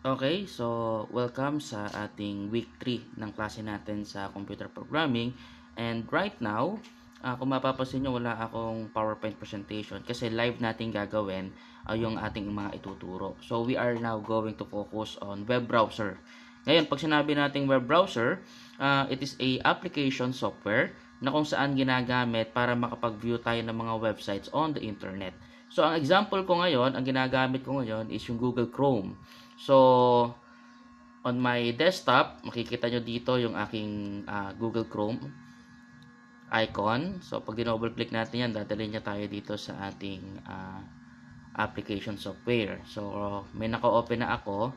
Okay, so welcome sa ating week 3 ng klase natin sa computer programming. And right now, kung mapapansin nyo, wala akong PowerPoint presentation kasi live natin gagawin yung ating mga ituturo. So we are now going to focus on web browser. Ngayon, pag sinabi nating web browser, it is a application software na kung saan ginagamit para makapag-view tayo ng mga websites on the internet. So ang example ko ngayon, ang ginagamit ko ngayon is yung Google Chrome. So, on my desktop, makikita nyo dito yung aking Google Chrome icon. So, pag dinouble click natin yan, dadalhin niya tayo dito sa ating application software. So, may naka-open na ako.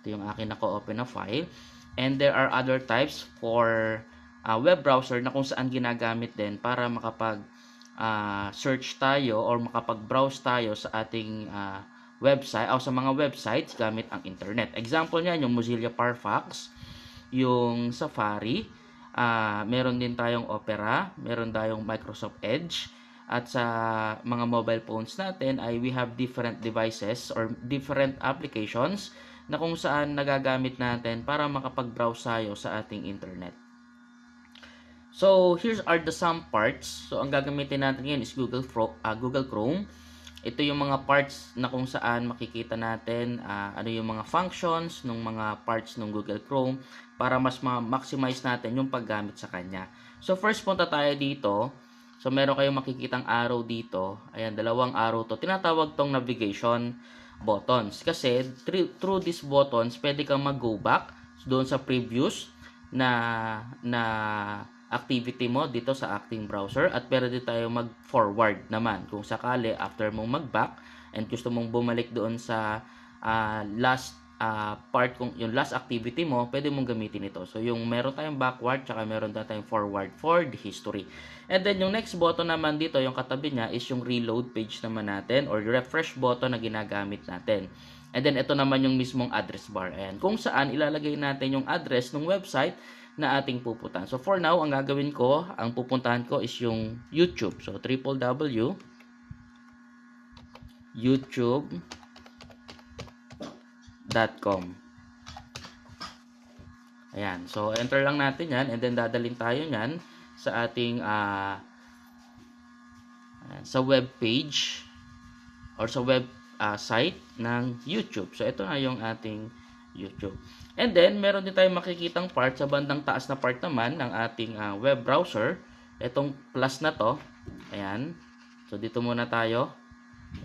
Ito yung aking naka-open na file. And there are other types for web browser na kung saan ginagamit din para makapag search tayo or makapag-browse tayo sa ating website o sa mga websites gamit ang internet. Example niyan yung Mozilla Firefox, yung Safari, meron din tayong Opera, meron tayong Microsoft Edge, at sa mga mobile phones natin ay we have different devices or different applications na kung saan nagagamit natin para makapag-browse tayo sa ating internet. So, here are the some parts. So, ang gagamitin natin ngayon is Google Chrome. Ito yung mga parts na kung saan makikita natin ano yung mga functions ng mga parts ng Google Chrome para mas ma-maximize natin yung paggamit sa kanya. So first punta tayo dito. So meron kayong makikitang arrow dito. Ayan, dalawang arrow to. Tinatawag tong navigation buttons. Kasi through these buttons, pwede kang mag-go back doon sa previous na activity mo dito sa acting browser at pwede tayo mag-forward naman kung sakali after mong mag-back and gusto mong bumalik doon sa last part, kung yung last activity mo, pwede mong gamitin ito. So yung meron tayong backward tsaka meron tayong forward for the history. And then yung next button naman dito, yung katabi niya is yung reload page naman natin or refresh button na ginagamit natin. And then ito naman yung mismong address bar. Ayan, kung saan ilalagay natin yung address ng website na ating pupuntahan. So for now, ang gagawin ko, ang pupuntahan ko is yung YouTube. So www.youtube.com. Ayan. So enter lang natin yan and then dadalhin tayo nyan sa ating sa web page or sa web site ng YouTube. So ito na yung ating YouTube. And then, meron din tayong makikitang part sa bandang taas na part naman ng ating web browser. Itong plus na to. Ayan. So, dito muna tayo.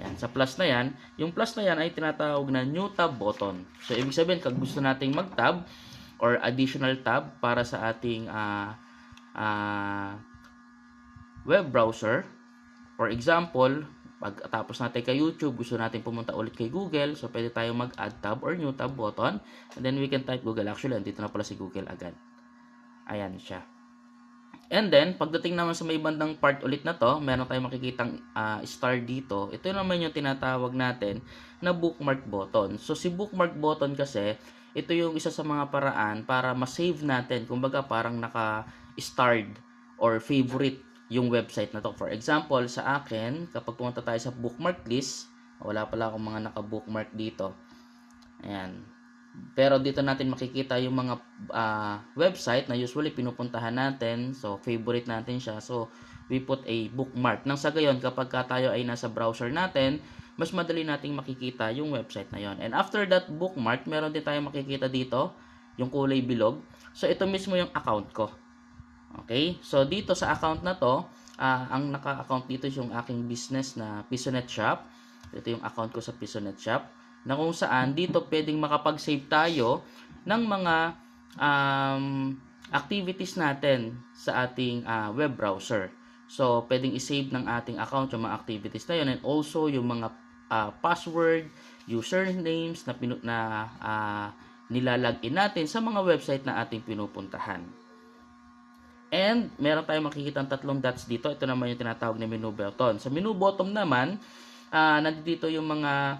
Ayan. Sa plus na yan. Yung plus na yan ay tinatawag na new tab button. So, ibig sabihin, kung gusto nating mag-tab or additional tab para sa ating web browser. For example, pagkatapos natin kay YouTube, gusto natin pumunta ulit kay Google. So, pwede tayo mag-add tab or new tab button. And then, we can type Google. Actually, andito na pala si Google agad. Ayan siya. And then, pagdating naman sa may bandang part ulit na to, meron tayong makikitang star dito. Ito naman yung tinatawag natin na bookmark button. So, si bookmark button kasi, ito yung isa sa mga paraan para ma-save natin. Kumbaga, parang naka-starred or favorite yung website na to. For example, sa akin, kapag pumunta tayo sa bookmark list, wala pala akong mga naka-bookmark dito. Ayan. Pero dito natin makikita yung mga website na usually pinupuntahan natin. So, favorite natin siya. So, we put a bookmark. Nang sa gayon, kapag tayo ay nasa browser natin, mas madali nating makikita yung website na yon. And after that bookmark, meron din tayong makikita dito, yung kulay bilog. So, ito mismo yung account ko. Okay? So, dito sa account na to, ang naka-account dito is yung aking business na Pisonet Shop. Ito yung account ko sa Pisonet Shop. Na kung saan, dito pwedeng makapag-save tayo ng mga activities natin sa ating web browser. So, pwedeng i-save ng ating account yung mga activities na yun and also yung mga password, usernames na nilalagin natin sa mga website na ating pinupuntahan. And meron tayong makikitang tatlong dots dito. Ito naman yung tinatawag na menu button. Sa menu bottom naman, nandito yung mga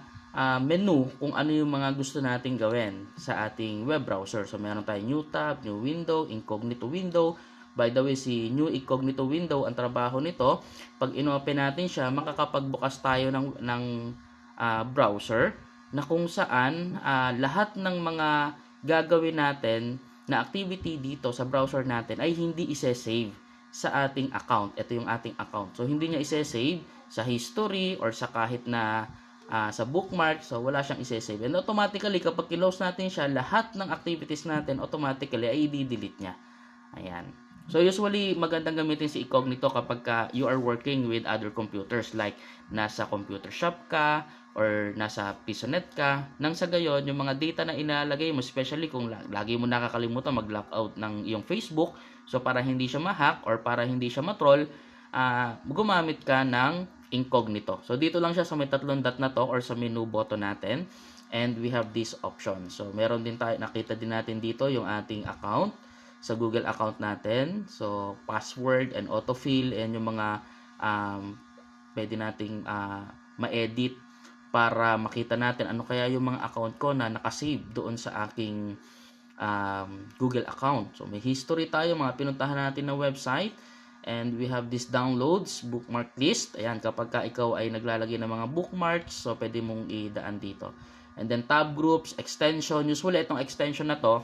menu kung ano yung mga gusto nating gawin sa ating web browser. So meron tayong new tab, new window, incognito window. By the way, si new incognito window, ang trabaho nito, pag inopen natin siya, makakapagbukas tayo ng browser na kung saan lahat ng mga gagawin natin na activity dito sa browser natin ay hindi ise-save sa ating account. Ito yung ating account. So, hindi niya ise-save sa history or sa kahit na sa bookmark. So, wala siyang ise-save. And automatically, kapag close natin siya, lahat ng activities natin automatically ay i-delete niya. Ayan. So, usually, magandang gamitin si Incognito kapag you are working with other computers. Like, nasa computer shop ka, or nasa PisoNet ka. Nang sa gayon, yung mga data na inalagay mo, especially kung lagi mo nakakalimutan mag-lockout ng iyong Facebook, so para hindi siya ma-hack or para hindi siya ma-troll, gumamit ka ng Incognito. So, dito lang siya sa may tatlong dot na to or sa menu button natin. And we have this option. So, meron din tayo, nakita din natin dito yung ating account sa Google account natin. So, password and autofill and yung mga pwede nating ma-edit para makita natin ano kaya yung mga account ko na nakasave doon sa aking Google account. So, may history tayo, mga pinuntahan natin na website. And we have this downloads, bookmark list. Ayan, kapag ikaw ay naglalagay ng mga bookmarks, so pwede mong idaan dito. And then tab groups, extension. Usually, itong extension na to,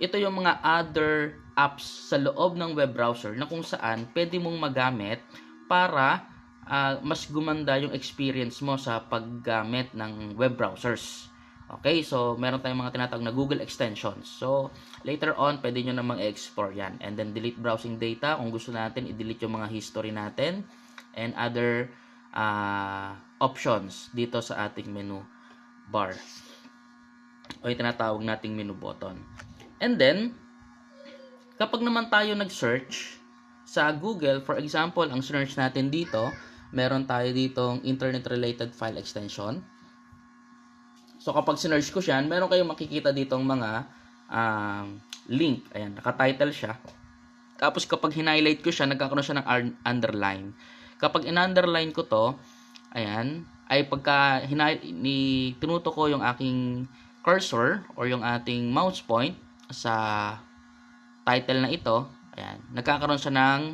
ito yung mga other apps sa loob ng web browser na kung saan pwede mong magamit para mas gumanda yung experience mo sa paggamit ng web browsers. Okay, so meron tayong mga tinatawag na Google extensions. So, later on, pwede nyo namang i-explore yan. And then, delete browsing data. Kung gusto natin, i-delete yung mga history natin and other options dito sa ating menu bar o yung tinatawag nating menu button. And then, kapag naman tayo nag-search sa Google, for example, ang search natin dito, meron tayo ditong internet-related file extension. So, kapag sinerch ko siya, meron kayong makikita ditong mga link. Ayan, naka-title siya. Tapos, kapag hin-highlight ko siya, nagkakaroon siya ng underline. Kapag in-underline ko to, ayan, ay pagka tinuto ko yung aking cursor or yung ating mouse point sa title na ito, ayan, nagkakaroon siya ng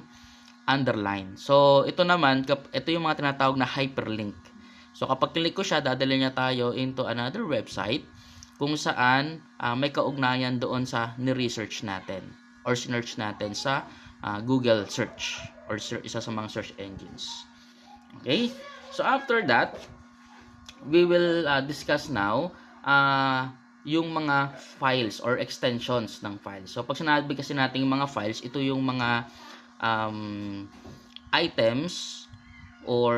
underline. So, ito naman, ito yung mga tinatawag na hyperlink. So, kapag click ko siya, dadala niya tayo into another website kung saan may kaugnayan doon sa ni-research natin or sinearch natin sa Google search or isa sa mga search engines. Okay? So, after that, we will discuss now yung mga files or extensions ng files. So, pag sinabi kasi natin yung mga files, ito yung mga items or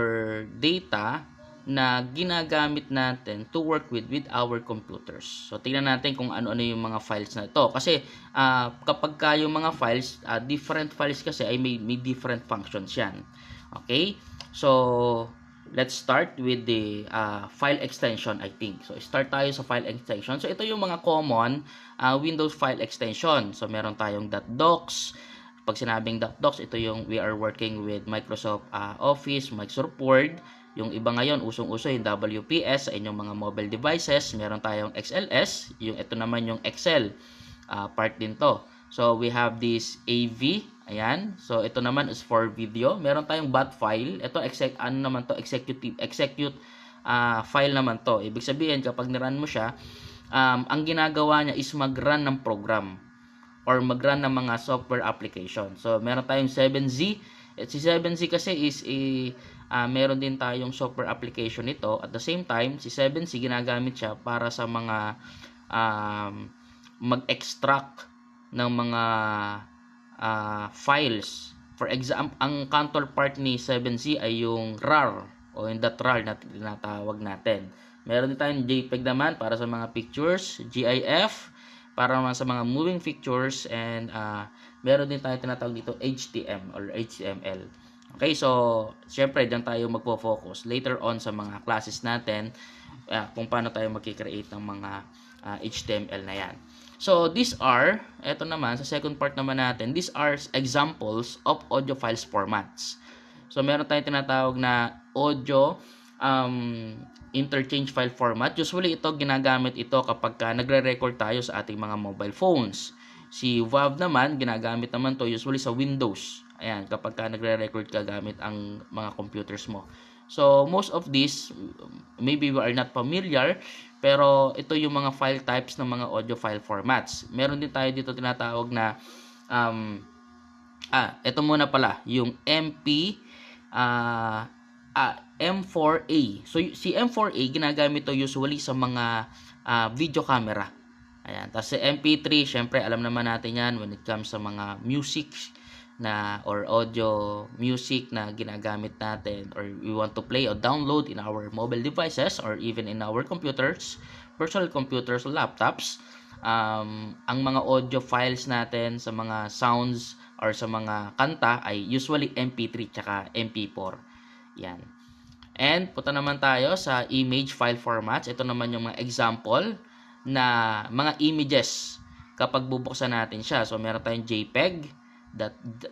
data na ginagamit natin to work with our computers. So, tingnan natin kung ano-ano yung mga files na ito. Kasi, kapag yung mga files, different files kasi ay may different functions yan. Okay? So, let's start with the file extension, I think. So, start tayo sa file extension. So, ito yung mga common Windows file extension. So, meron tayong .docs. Pag sinabing .docs, ito yung we are working with Microsoft Office, Microsoft Word. Yung iba ngayon, usong-uso yung WPS sa inyong mga mobile devices. Meron tayong XLS. Ito naman yung Excel. Part din to. So, we have this AV. Ayan. So, ito naman is for video. Meron tayong .bat file. Ito, execute file naman to. Ibig sabihin, kapag nirun mo siya, ang ginagawa niya is mag-run ng program or mag-run ng mga software application. So, meron tayong 7Z. Si 7Z kasi is meron din tayong software application nito. At the same time, si 7Z ginagamit siya para sa mga mag-extract ng mga files. For example, ang counterpart ni 7Z ay yung RAR o yung .rar na tinatawag natin. Meron din tayong JPEG naman para sa mga pictures, GIF para naman sa mga moving pictures, and meron din tayong tinatawag dito HTML or HTML. Okay, so syempre diyan tayo magpo-focus later on sa mga classes natin kung paano tayo mag-create ng mga HTML na yan. So, eto naman, sa second part naman natin, these are examples of audio files formats. So, meron tayong tinatawag na audio interchange file format. Usually, ginagamit ito kapag nagre-record tayo sa ating mga mobile phones. Si WAV naman, ginagamit naman to usually sa Windows. Ayan, kapag nagre-record ka gamit ang mga computers mo. So, most of these, maybe we are not familiar, pero ito yung mga file types ng mga audio file formats. Meron din tayo dito tinatawag na, ito muna pala, yung M4A. So, si M4A, ginagamit to usually sa mga video camera. Ayan. Tapos si MP3, syempre, alam naman natin yan when it comes sa mga music na or audio music na ginagamit natin or we want to play or download in our mobile devices or even in our computers, personal computers or laptops. Ang mga audio files natin sa mga sounds or sa mga kanta ay usually MP3 tsaka MP4. Yan. And punta naman tayo sa image file formats. Ito naman yung mga example na mga images kapag bubuksan natin siya. So, meron tayong JPEG,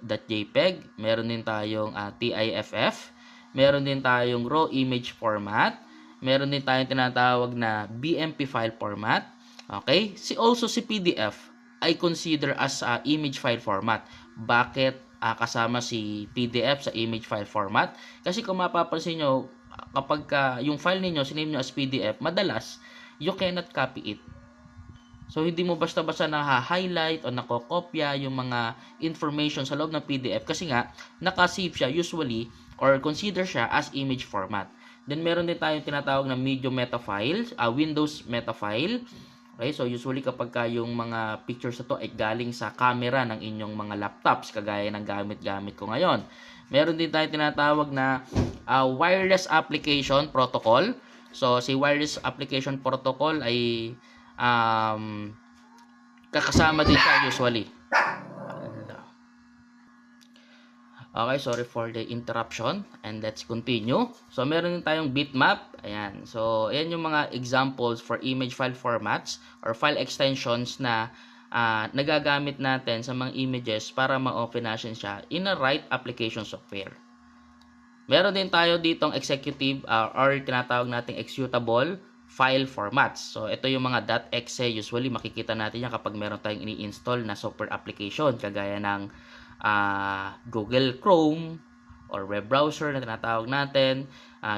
.jpeg, meron din tayong TIFF, meron din tayong raw image format, meron din tayong tinatawag na BMP file format. Okay? Also si PDF ay consider as image file format. Bakit kasama si PDF sa image file format? Kasi kung mapapansin nyo, kapag yung file ninyo, sinave nyo as PDF, madalas, you cannot copy it. So, hindi mo basta-basta na-highlight o nakokopya yung mga information sa loob ng PDF kasi nga, nakasave siya usually or consider siya as image format. Then, meron din tayong tinatawag na medium meta file, Windows meta file. Okay, so usually kapag yung mga pictures na to ay galing sa camera ng inyong mga laptops, kagaya ng gamit-gamit ko ngayon. Meron din tayong tinatawag na wireless application protocol. So, si wireless application protocol ay kakasama din siya usually. Okay, sorry for the interruption and let's continue. So, meron din tayong bitmap. Ayan. So, ayan yung mga examples for image file formats or file extensions na nagagamit natin sa mga images para ma-open natin siya in a right application software. Meron din tayo ditong executive or tinatawag nating executable file formats. So, ito yung mga .exe. Usually, makikita natin yan kapag meron tayong ini-install na software application kagaya ng Google Chrome or web browser na tinatawag natin.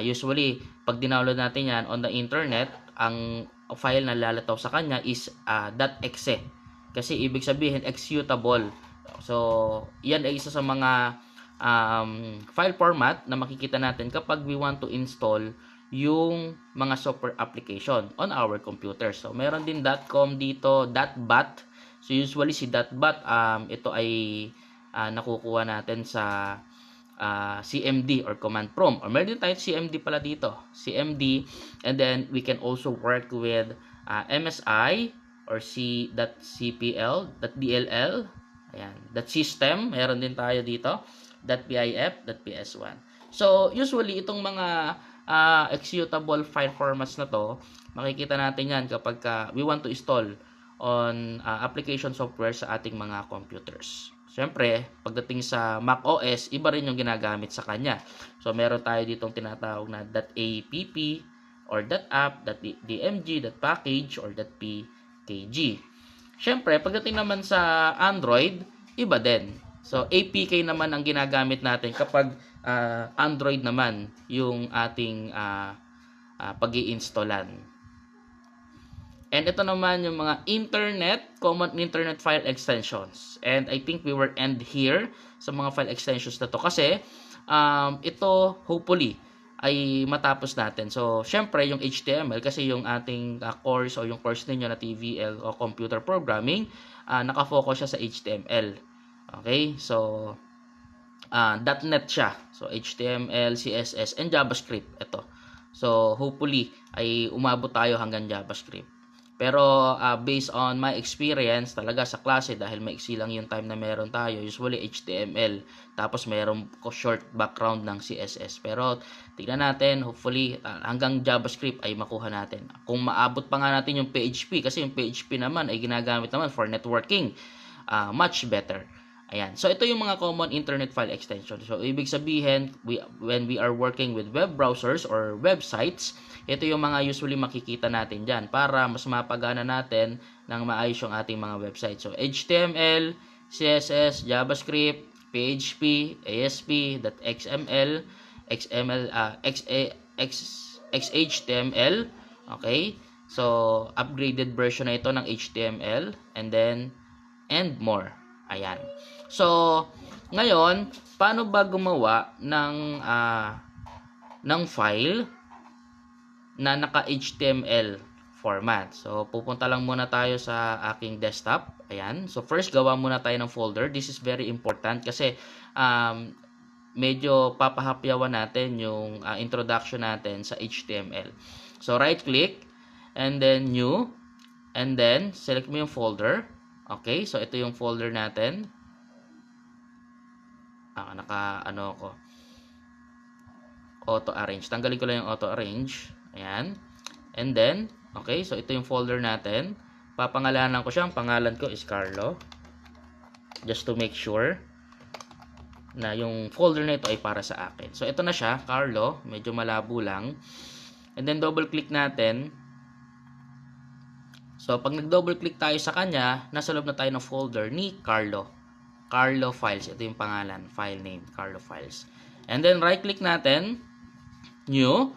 Usually, pag dinownload natin yan on the internet, ang file na lalataw sa kanya is .exe. Kasi ibig sabihin, executable. So, yan ay isa sa mga file format na makikita natin kapag we want to install yung mga software application on our computer. So, meron din .com dito, .bat. So, usually si .bat, ito ay nakukuha natin sa CMD or command prompt. Or meron din tayo CMD pala dito. CMD. And then, we can also work with MSI or C.cpl, .dll. Ayan. .system. Meron din tayo dito. .pif, .ps1. So, usually, itong mga executable file formats na to, makikita natin yan kapag we want to install on application software sa ating mga computers. Siyempre, pagdating sa Mac OS, iba rin yung ginagamit sa kanya. So, meron tayo ditong tinatawag na .app or .app, .dmg, .package, or .pkg. Siyempre, pagdating naman sa Android, iba din. So, APK naman ang ginagamit natin kapag Android naman yung ating pag-i-installan. And ito naman yung mga common internet file extensions. And I think we will end here sa mga file extensions na to kasi ito hopefully ay matapos natin. So, syempre yung HTML kasi yung ating course o yung course ninyo na TVL o computer programming, nakafocus siya sa HTML. Okay? So, .NET siya. So, HTML, CSS, and JavaScript. Ito. So, hopefully ay umabot tayo hanggang JavaScript. Pero based on my experience talaga sa klase, dahil maiksi lang yung time na meron tayo, usually HTML, tapos meron ko short background ng CSS. Pero tignan natin, hopefully hanggang JavaScript ay makuha natin. Kung maabot pa nga natin yung PHP, kasi yung PHP naman ay ginagamit naman for networking, much better. Ayan. So, ito yung mga common internet file extensions. So, ibig sabihin, when we are working with web browsers or websites, ito yung mga usually makikita natin dyan para mas mapagana natin ng maayos yung ating mga website. So, HTML, CSS, JavaScript, PHP, ASP, .xml, XML, XHTML. Okay? So, upgraded version na ito ng HTML, and more. Ayan. So, ngayon, paano ba gumawa ng file na naka-HTML format? So, pupunta lang muna tayo sa aking desktop. Ayan. So, first, gawa muna tayo ng folder. This is very important kasi medyo papahapyawan natin yung introduction natin sa HTML. So, right-click, and then new, and then select mo yung folder. Okay, so ito yung folder natin. Auto-arrange. Tanggalin ko lang yung auto-arrange. Ayan. And then, okay, so ito yung folder natin. Papangalanan ko siya. Ang pangalan ko is Carlo. Just to make sure na yung folder na ito ay para sa akin. So, ito na siya, Carlo. Medyo malabo lang. And then, double-click natin. So, pag nag-double-click tayo sa kanya, nasa loob na tayo ng folder ni Carlo. Carlo Files. Ito yung pangalan. File name, Carlo Files. And then, right-click natin. New.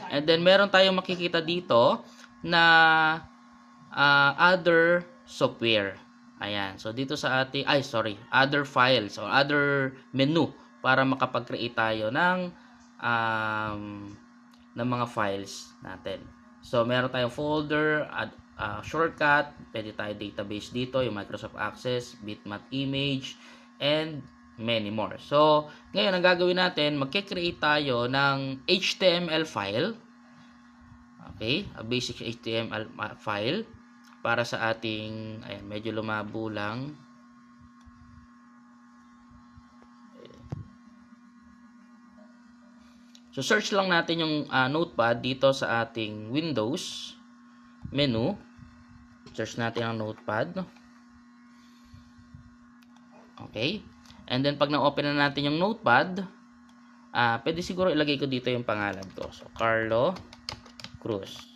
And then, meron tayong makikita dito na other software. Ayan. So, dito sa ating, other files or other menu para makapag-create tayo ng mga files natin. So, meron tayong folder, shortcut, pwede tayo database dito, yung Microsoft Access, bitmap image, and many more. So, ngayon, ang gagawin natin, magkikreate tayo ng HTML file. Okay? A basic HTML file para sa ating, ayan, medyo lumabo lang. So, search lang natin yung notepad dito sa ating Windows menu. Search natin ang notepad. Okay. And then, pag na-open na natin yung notepad, pwede siguro ilagay ko dito yung pangalan ko. So, Carlo Cruz.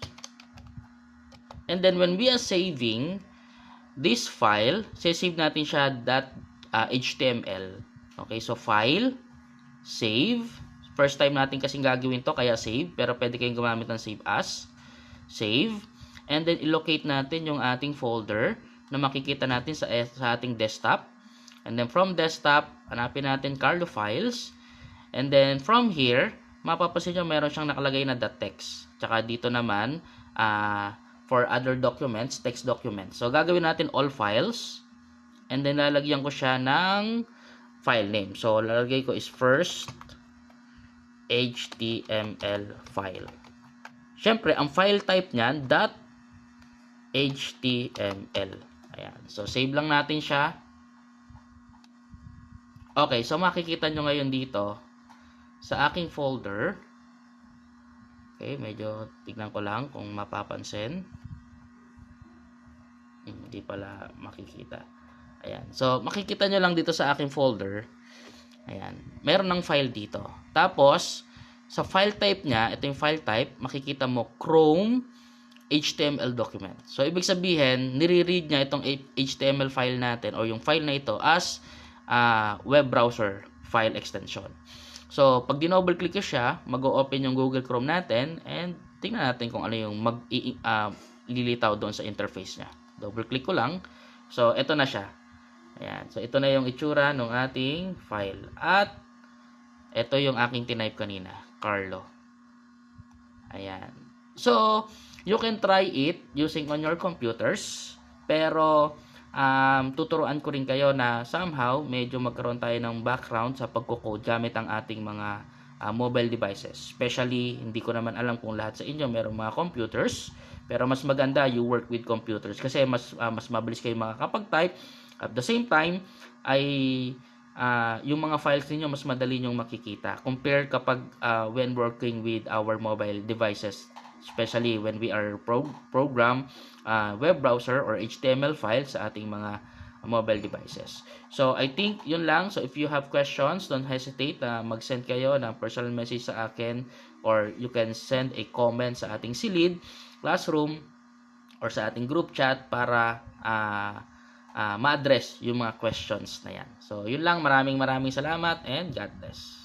And then, when we are saving this file, save natin siya .html. Okay, so file, save. First time natin kasing gagawin to, kaya save. Pero pwede kayong gumamit ng save as. Save. And then, ilocate natin yung ating folder na makikita natin sa ating desktop. And then, from desktop, hanapin natin Carlo Files. And then, from here, mapapansin nyo meron siyang nakalagay na .text. Tsaka dito naman, for other documents, text documents. So, gagawin natin all files. And then, lalagyan ko siya ng file name. So, lalagay ko is first HTML file. Siyempre, ang file type niyan, .html. Ayan. So, save lang natin siya. Okay, so makikita nyo ngayon dito sa aking folder. Okay, medyo tignan ko lang kung mapapansin. Hindi pala makikita. Ayan. So, makikita nyo lang dito sa aking folder. Ayan. Meron ng file dito. Tapos, sa file type niya, ito yung file type, makikita mo Chrome HTML document. So, ibig sabihin, nire-read niya itong HTML file natin o yung file na ito as web browser file extension. So, pag dinoble-click ko siya, mag-o-open yung Google Chrome natin and tingnan natin kung ano yung lilitaw doon sa interface niya. Double-click ko lang. So, ito na siya. Ayan. So, ito na yung itsura ng ating file. At, ito yung aking tinype kanina. Carlo. Ayan. So, you can try it using on your computers. Pero, tuturuan ko rin kayo na somehow medyo magkaroon tayo ng background sa pagko-code gamit ang ating mga mobile devices. Especially, hindi ko naman alam kung lahat sa inyo mayroong mga computers, pero mas maganda you work with computers kasi mas mabilis kayo makakapag-type. At the same time, ay yung mga files niyo mas madali nyong makikita compare kapag when working with our mobile devices, especially when we are program web browser or HTML files sa ating mga mobile devices. So, I think yun lang. So, if you have questions, don't hesitate na mag-send kayo ng personal message sa akin or you can send a comment sa ating Silid Classroom or sa ating group chat para ma-address yung mga questions na yan. So, yun lang. Maraming salamat and God bless.